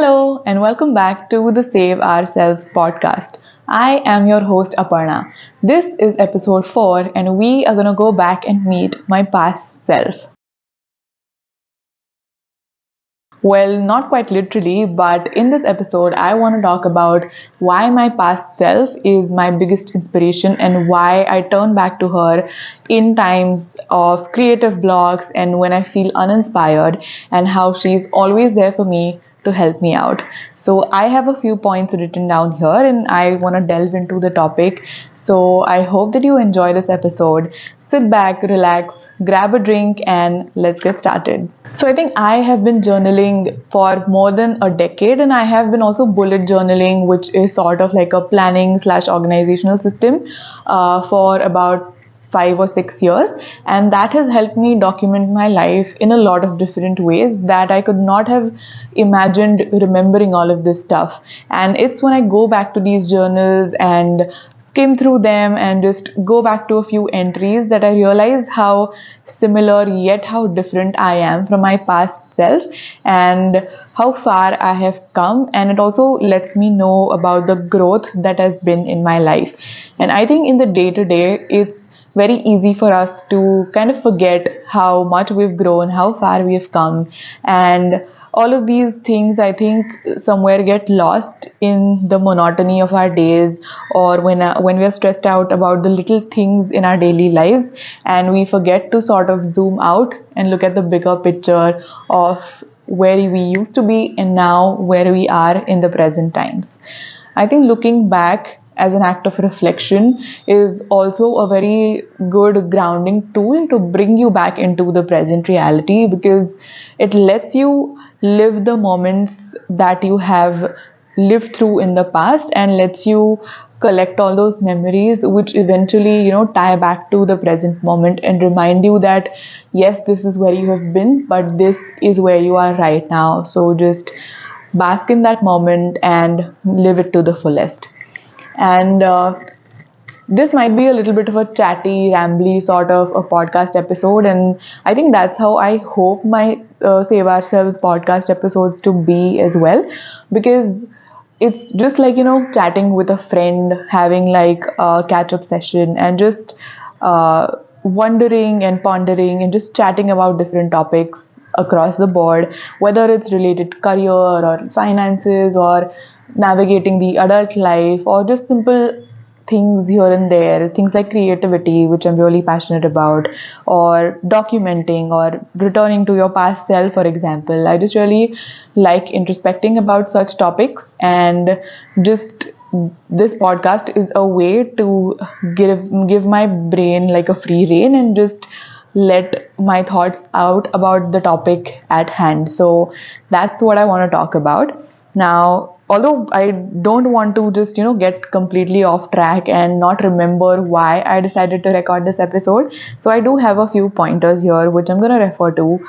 Hello, and welcome back to the Save Ourselves podcast. I am your host Aparna. This is episode 4, and we are going to go back and meet my past self. Well, not quite literally, but in this episode, I want to talk about why my past self is my biggest inspiration and why I turn back to her in times of creative blocks and when I feel uninspired, and how she's always there for me to help me out. So, I have a few points written down here and I want to delve into the topic. So, I hope that you enjoy this episode. Sit back, relax, grab a drink, and let's get started. So I think I have been journaling for more than a decade, and I have been also bullet journaling, which is sort of like a planning slash organizational system for about 5 or 6 years, and that has helped me document my life in a lot of different ways that I could not have imagined remembering all of this stuff. And it's when I go back to these journals and skim through them and just go back to a few entries that I realize how similar yet how different I am from my past self and how far I have come. And it also lets me know about the growth that has been in my life. And I think in the day to day, it's very easy for us to kind of forget how much we've grown, how far we've come, and all of these things I think somewhere get lost in the monotony of our days, or when we are stressed out about the little things in our daily lives, and we forget to sort of zoom out and look at the bigger picture of where we used to be and now where we are in the present times. I think looking back as an act of reflection is also a very good grounding tool to bring you back into the present reality, because it lets you live the moments that you have lived through in the past and lets you collect all those memories which eventually tie back to the present moment and remind you that yes, this is where you have been, but this is where you are right now. So just bask in that moment and live it to the fullest. And this might be a little bit of a chatty, rambly sort of a podcast episode, and I think that's how I hope my Save Ourselves podcast episodes to be as well, because it's just like chatting with a friend, having like a catch up session, and just wondering and pondering and just chatting about different topics across the board, whether it's related to career or finances or navigating the adult life, or just simple things here and there, things like creativity, which I'm really passionate about, or documenting or returning to your past self, for example. I just really like introspecting about such topics, and just this podcast is a way to give my brain like a free rein and just let my thoughts out about the topic at hand. So that's what I want to talk about. Now, although I don't want to just, get completely off track and not remember why I decided to record this episode, so I do have a few pointers here which I'm going to refer to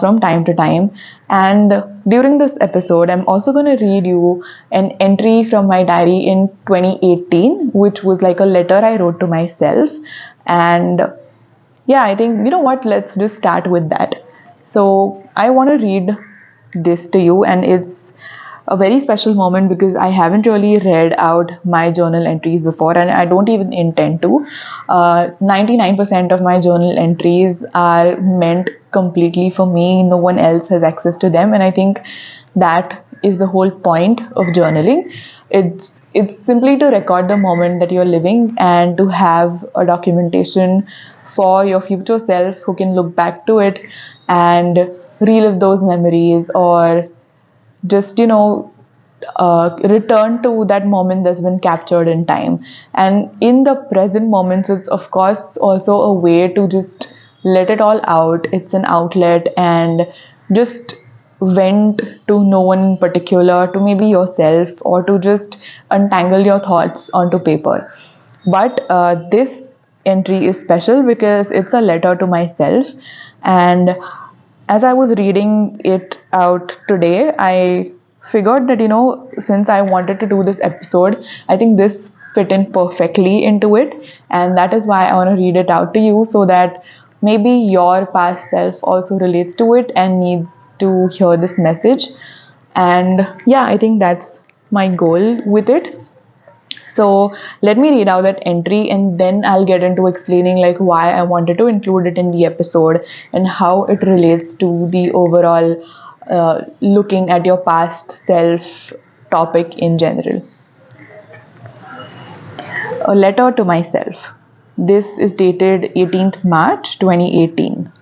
from time to time. And during this episode, I'm also going to read you an entry from my diary in 2018, which was like a letter I wrote to myself. And yeah, I think, let's just start with that. So I want to read this to you, and it's a very special moment because I haven't really read out my journal entries before, and I don't even intend to. 99% of my journal entries are meant completely for me. No one else has access to them, and I think that is the whole point of journaling. It's simply to record the moment that you're living and to have a documentation for your future self who can look back to it and relive those memories, or just return to that moment that's been captured in time. And in the present moments, it's of course also a way to just let it all out. It's an outlet, and just vent to no one in particular, to maybe yourself, or to just untangle your thoughts onto paper. But this entry is special because it's a letter to myself. And as I was reading it out today, I figured that, since I wanted to do this episode, I think this fit in perfectly into it. And that is why I want to read it out to you, so that maybe your past self also relates to it and needs to hear this message. And yeah, I think that's my goal with it. So let me read out that entry and then I'll get into explaining like why I wanted to include it in the episode and how it relates to the overall looking at your past self topic in general. A letter to myself. This is dated 18th March 2018.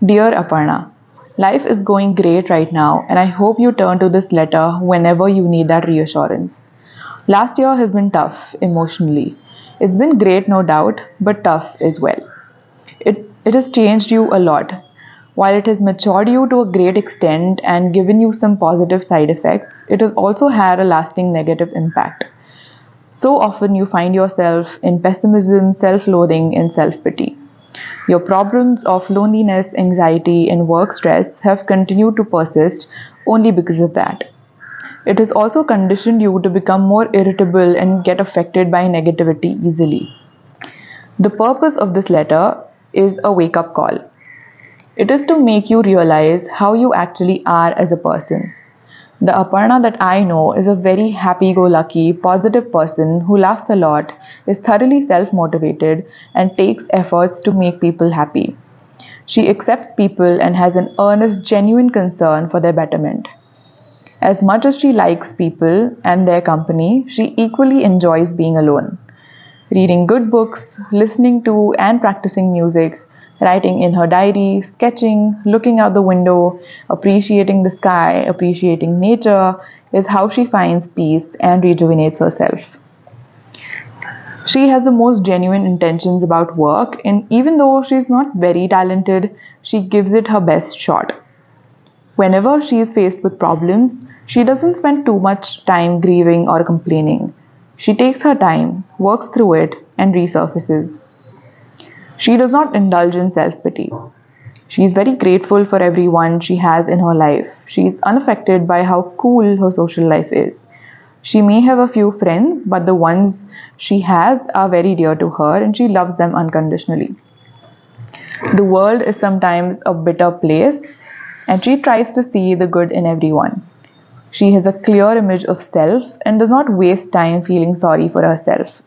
Dear Aparna, life is going great right now, and I hope you turn to this letter whenever you need that reassurance. Last year has been tough emotionally. It's been great, no doubt, but tough as well. It has changed you a lot. While it has matured you to a great extent and given you some positive side effects, it has also had a lasting negative impact. So often you find yourself in pessimism, self loathing, and self pity. Your problems of loneliness, anxiety, and work stress have continued to persist only because of that. It has also conditioned you to become more irritable and get affected by negativity easily. The purpose of this letter is a wake up call. It is to make you realize how you actually are as a person. The Aparna that I know is a very happy go lucky, positive person who laughs a lot, is thoroughly self motivated, and takes efforts to make people happy. She accepts people and has an earnest, genuine concern for their betterment. As much as she likes people and their company, she equally enjoys being alone. Reading good books, listening to and practicing music, writing in her diary, sketching, looking out the window, appreciating the sky, appreciating nature is how she finds peace and rejuvenates herself. She has the most genuine intentions about work, and even though she's not very talented, she gives it her best shot. Whenever she is faced with problems, she doesn't spend too much time grieving or complaining. She takes her time, works through it, and resurfaces. She does not indulge in self pity. She is very grateful for everyone she has in her life. She is unaffected by how cool her social life is. She may have a few friends, but the ones she has are very dear to her and she loves them unconditionally. The world is sometimes a bitter place, and she tries to see the good in everyone. She has a clear image of self and does not waste time feeling sorry for herself.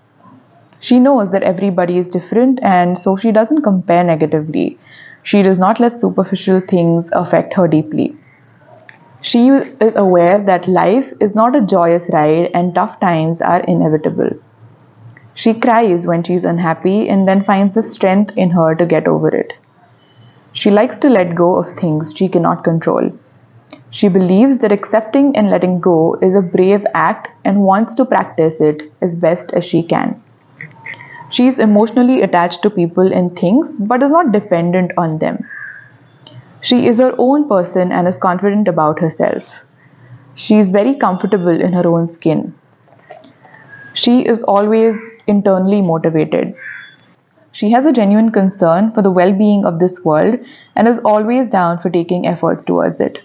She knows that everybody is different and so she doesn't compare negatively. She does not let superficial things affect her deeply. She is aware that life is not a joyous ride and tough times are inevitable. She cries when she is unhappy and then finds the strength in her to get over it. She likes to let go of things she cannot control. She believes that accepting and letting go is a brave act and wants to practice it as best as she can. She is emotionally attached to people and things but is not dependent on them. She is her own person and is confident about herself. She is very comfortable in her own skin. She is always internally motivated. She has a genuine concern for the well being of this world and is always down for taking efforts towards it.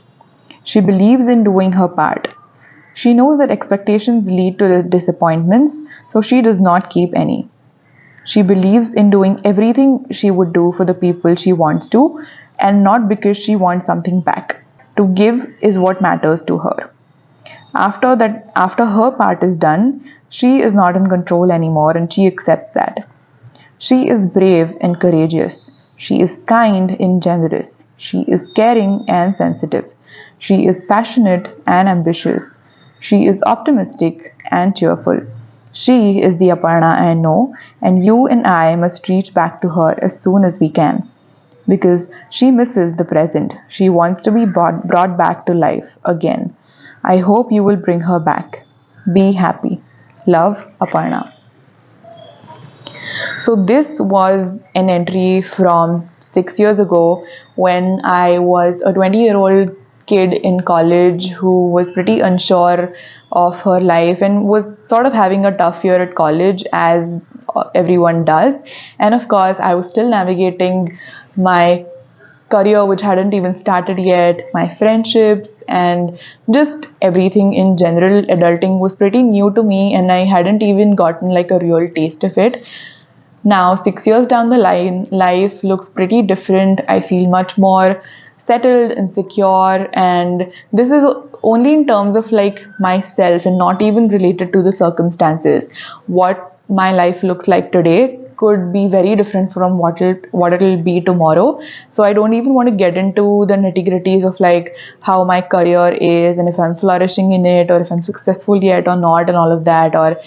She believes in doing her part. She knows that expectations lead to disappointments, so she does not keep any. She believes in doing everything she would do for the people she wants to, and not because she wants something back. To give is what matters to her. After her part is done, she is not in control anymore and she accepts that. She is brave and courageous. She is kind and generous. She is caring and sensitive. She is passionate and ambitious. She is optimistic and cheerful. She is the Aparna I know, and you and I must reach back to her as soon as we can. Because she misses the present. She wants to be brought back to life again. I hope you will bring her back. Be happy. Love, Aparna. So, this was an entry from 6 years ago when I was a 20-year-old kid in college who was pretty unsure of her life and was sort of having a tough year at college, as everyone does. And of course, I was still navigating my career, which hadn't even started yet, my friendships, and just everything in general. Adulting was pretty new to me, and I hadn't even gotten like a real taste of it. Now, 6 years down the line, life looks pretty different. I feel much more settled and secure. And this is only in terms of like myself and not even related to the circumstances. What my life looks like today could be very different from what it'll be tomorrow. So I don't even want to get into the nitty-gritties of like how my career is and if I'm flourishing in it or if I'm successful yet or not and all of that, or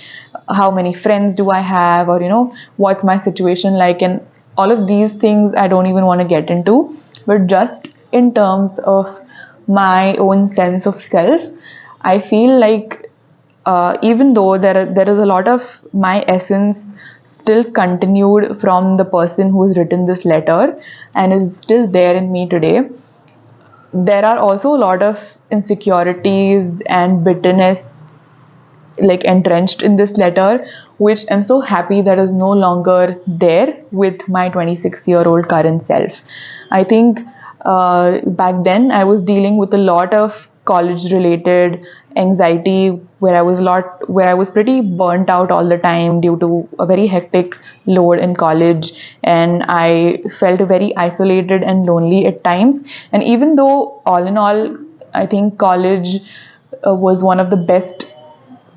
how many friends do I have, or what's my situation like, and all of these things I don't even want to get into. But just in terms of my own sense of self, I feel like even though there is a lot of my essence still continued from the person who has written this letter and is still there in me today, there are also a lot of insecurities and bitterness like entrenched in this letter, which I'm so happy that is no longer there with my 26-year-old current self. I think back then I was dealing with a lot of college related anxiety where I was pretty burnt out all the time due to a very hectic load in college, and I felt very isolated and lonely at times. And even though all in all I think college was one of the best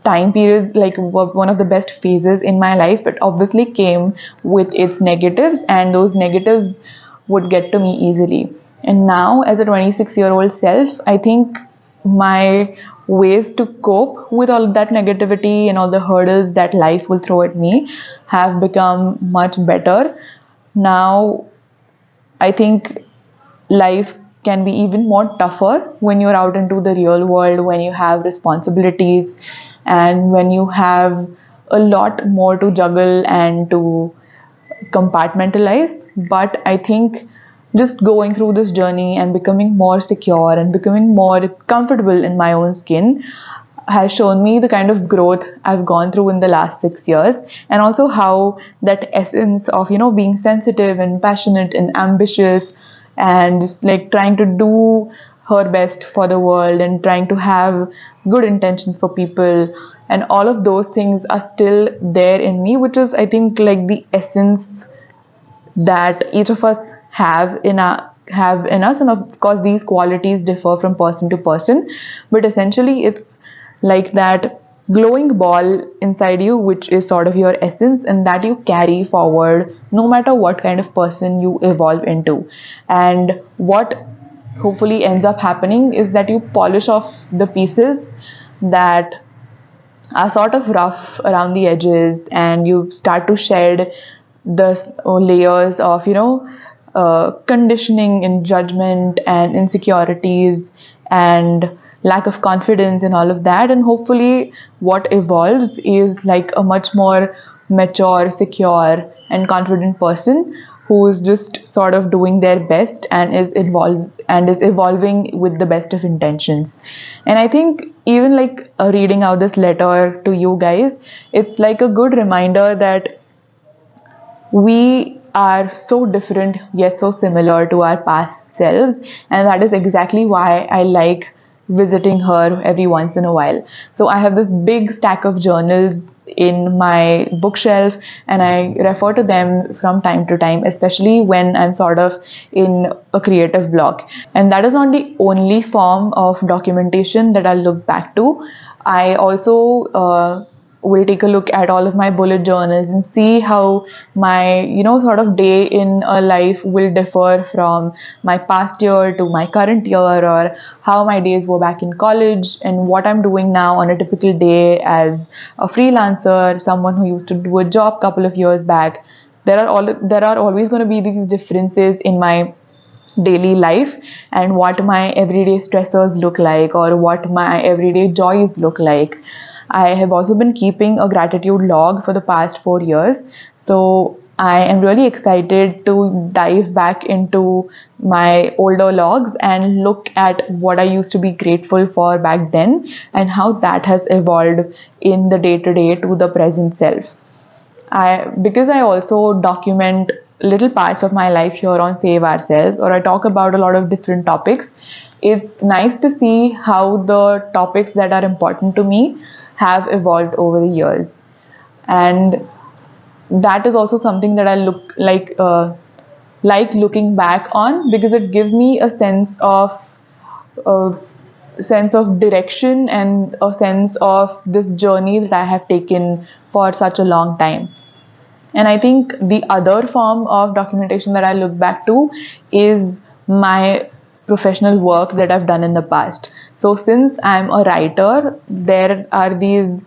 time periods, like one of the best phases in my life, but obviously came with its negatives, and those negatives would get to me easily. And now as a 26-year-old self, I think my ways to cope with all that negativity and all the hurdles that life will throw at me have become much better. Now I think life can be even more tougher when you're out into the real world, when you have responsibilities and when you have a lot more to juggle and to compartmentalize. But I think just going through this journey and becoming more secure and becoming more comfortable in my own skin has shown me the kind of growth I've gone through in the last 6 years, and also how that essence of being sensitive and passionate and ambitious and just like trying to do her best for the world and trying to have good intentions for people, and all of those things are still there in me, which is I think like the essence that each of us have in us. And of course these qualities differ from person to person, but essentially it's like that glowing ball inside you, which is sort of your essence, and that you carry forward no matter what kind of person you evolve into. And what hopefully ends up happening is that you polish off the pieces that are sort of rough around the edges, and you start to shed the layers of conditioning and judgment and insecurities and lack of confidence and all of that. And hopefully what evolves is like a much more mature, secure and confident person who's just sort of doing their best and is evolving with the best of intentions. And I think even like reading out this letter to you guys, it's like a good reminder that we are so different yet so similar to our past selves, and that is exactly why I like visiting her every once in a while. So I have this big stack of journals in my bookshelf, and I refer to them from time to time, especially when I'm sort of in a creative block. And that is not the only form of documentation that I'll look back to. I also will take a look at all of my bullet journals and see how my sort of day in a life will differ from my past year to my current year, or how my days were back in college and what I'm doing now on a typical day as a freelancer, someone who used to do a job a couple of years back. There are always going to be these differences in my daily life, and what my everyday stressors look like or what my everyday joys look like. I have also been keeping a gratitude log for the past 4 years. So I am really excited to dive back into my older logs and look at what I used to be grateful for back then and how that has evolved in the day to day to the present self. Because I also document little parts of my life here on Save Ourselves, or I talk about a lot of different topics, it's nice to see how the topics that are important to me have evolved over the years. And that is also something that I look like. like looking back on, because it gives me a sense of direction and a sense of this journey that I have taken for such a long time. And I think the other form of documentation that I look back to is my professional work that I've done in the past. So since I'm a writer, there is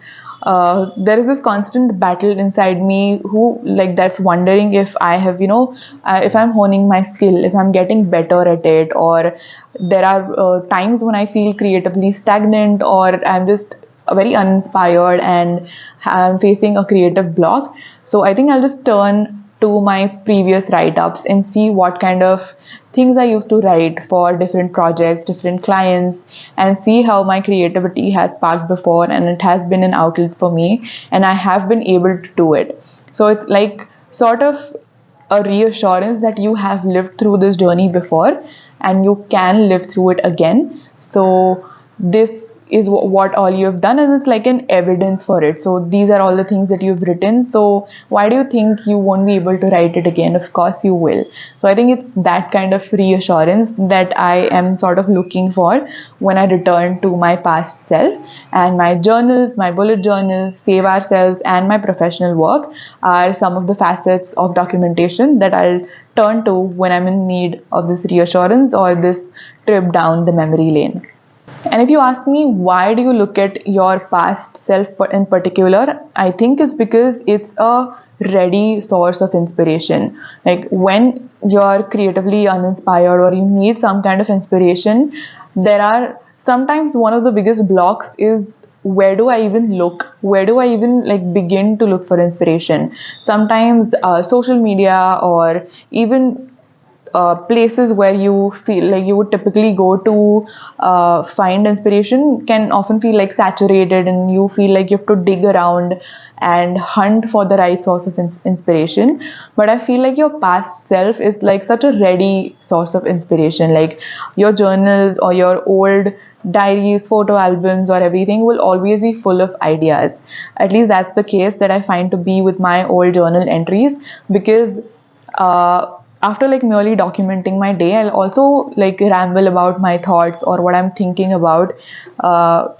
this constant battle inside me who like that's wondering if I have, if I'm honing my skill, if I'm getting better at it, or there are times when I feel creatively stagnant, or I'm just very uninspired and I'm facing a creative block. So I think I'll just turn to my previous write ups and see what kind of things I used to write for different projects, different clients, and see how my creativity has sparked before and it has been an outlet for me and I have been able to do it. So it's like sort of a reassurance that you have lived through this journey before and you can live through it again. So this is what all you have done, and it's like an evidence for it. So these are all the things that you've written, so why do you think you won't be able to write it again? Of course you will. So I think it's that kind of reassurance that I am sort of looking for when I return to my past self. And my journals, my bullet journal, Save Ourselves, and my professional work are some of the facets of documentation that I'll turn to when I'm in need of this reassurance or this trip down the memory lane. And if you ask me, why do you look at your past self in particular? I think it's because it's a ready source of inspiration. Like when you're creatively uninspired or you need some kind of inspiration, there are sometimes one of the biggest blocks is where do I even look? Where do I even like begin to look for inspiration? Sometimes social media or even places where you feel like you would typically go to find inspiration can often feel like saturated, and you feel like you have to dig around and hunt for the right source of inspiration. But I feel like your past self is like such a ready source of inspiration. Like your journals or your old diaries, photo albums, or everything will always be full of ideas. At least that's the case that I find to be with my old journal entries, because after like merely documenting my day, I'll also like ramble about my thoughts or what I'm thinking about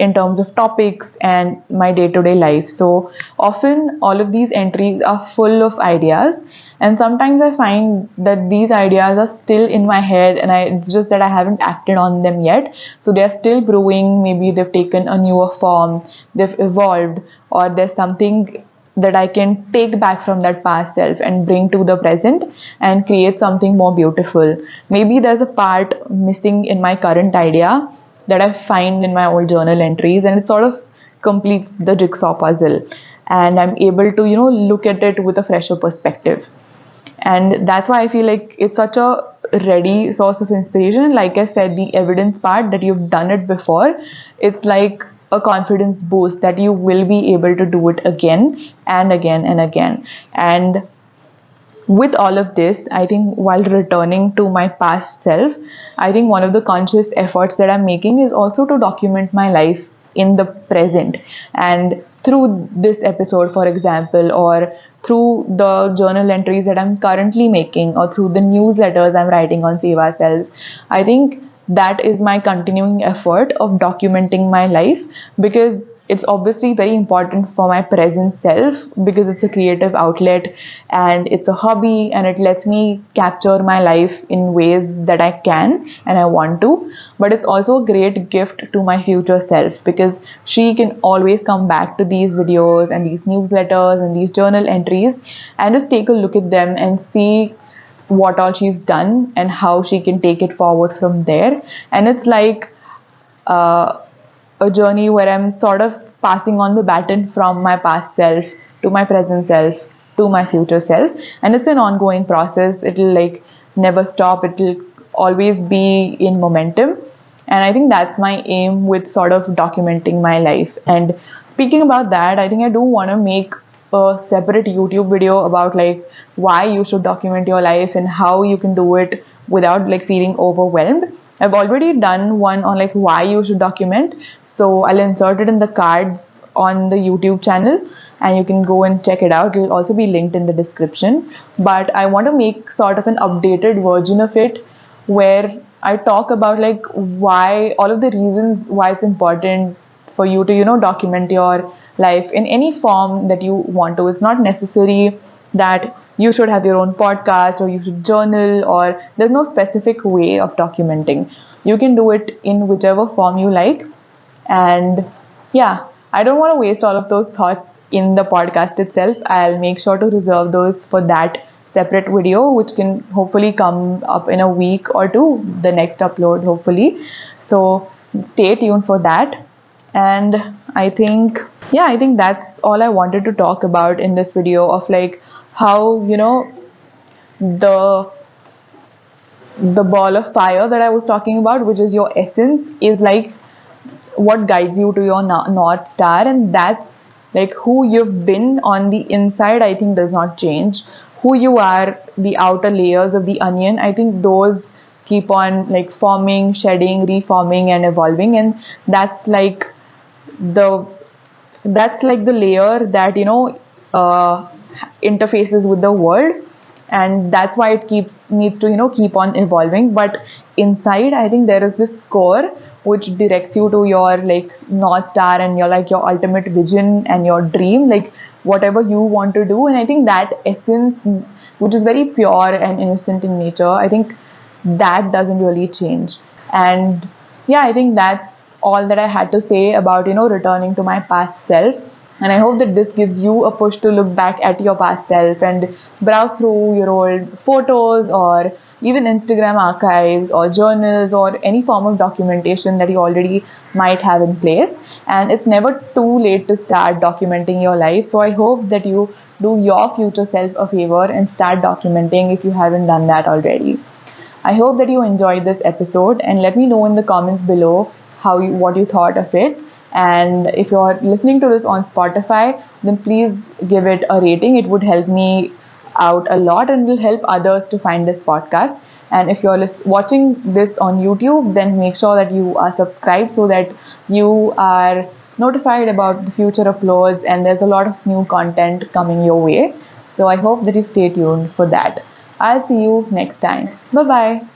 in terms of topics and my day-to-day life. So often all of these entries are full of ideas, and sometimes I find that these ideas are still in my head and it's just that I haven't acted on them yet. So they're still brewing, maybe they've taken a newer form, they've evolved, or there's something that I can take back from that past self and bring to the present and create something more beautiful. Maybe there's a part missing in my current idea that I find in my old journal entries, and it sort of completes the jigsaw puzzle. And I'm able to, look at it with a fresher perspective. And that's why I feel like it's such a ready source of inspiration. Like I said, the evidence part that you've done it before, it's like a confidence boost that you will be able to do it again and again and again. And with all of this, I think while returning to my past self, I think one of the conscious efforts that I'm making is also to document my life in the present. And through this episode, for example, or through the journal entries that I'm currently making, or through the newsletters I'm writing on Save Ourselves, I think that is my continuing effort of documenting my life, because it's obviously very important for my present self, because it's a creative outlet and it's a hobby and it lets me capture my life in ways that I can and I want to. But it's also a great gift to my future self, because she can always come back to these videos and these newsletters and these journal entries and just take a look at them and see what all she's done and how she can take it forward from there. And it's like uh, a journey where I'm sort of passing on the baton from my past self to my present self to my future self. And it's an ongoing process. It'll like never stop. It'll always be in momentum. And I think that's my aim with sort of documenting my life. And speaking about that, I think I do want to make a separate YouTube video about like why you should document your life and how you can do it without like feeling overwhelmed. I've already done one on like why you should document, so I'll insert it in the cards on the YouTube channel. and you can go and check it out. It'll also be linked in the description. But I want to make sort of an updated version of it where I talk about like why all of the reasons why it's important for you to document your life in any form that you want to. It's not necessary that you should have your own podcast or you should journal, or there's no specific way of documenting. You can do it in whichever form you like. And yeah, I don't want to waste all of those thoughts in the podcast itself. I'll make sure to reserve those for that separate video, which can hopefully come up in a week or two, the next upload, hopefully. So stay tuned for that. And I think, yeah, I think that's all I wanted to talk about in this video of like how, the the ball of fire that I was talking about, which is your essence, is like what guides you to your north star, and that's like who you've been on the inside. I think does not change. Who you are, the outer layers of the onion, I think those keep on like forming, shedding, reforming, and evolving. And that's like the that's like the layer that interfaces with the world, and that's why it keeps needs to keep on evolving. But inside, I think there is this core which directs you to your like north star and your ultimate vision and your dream, like whatever you want to do. And I think that essence, which is very pure and innocent in nature, I think that doesn't really change. And yeah, I think that's all that I had to say about returning to my past self. And I hope that this gives you a push to look back at your past self and browse through your old photos or even Instagram archives or journals or any form of documentation that you already might have in place. And it's never too late to start documenting your life. So I hope that you do your future self a favor and start documenting if you haven't done that already. I hope that you enjoyed this episode, and let me know in the comments below what you thought of it. And if you're listening to this on Spotify, then please give it a rating. It would help me out a lot and will help others to find this podcast. And if you're watching this on YouTube, then make sure that you are subscribed so that you are notified about the future uploads, and there's a lot of new content coming your way. So I hope that you stay tuned for that. I'll see you next time. Bye bye.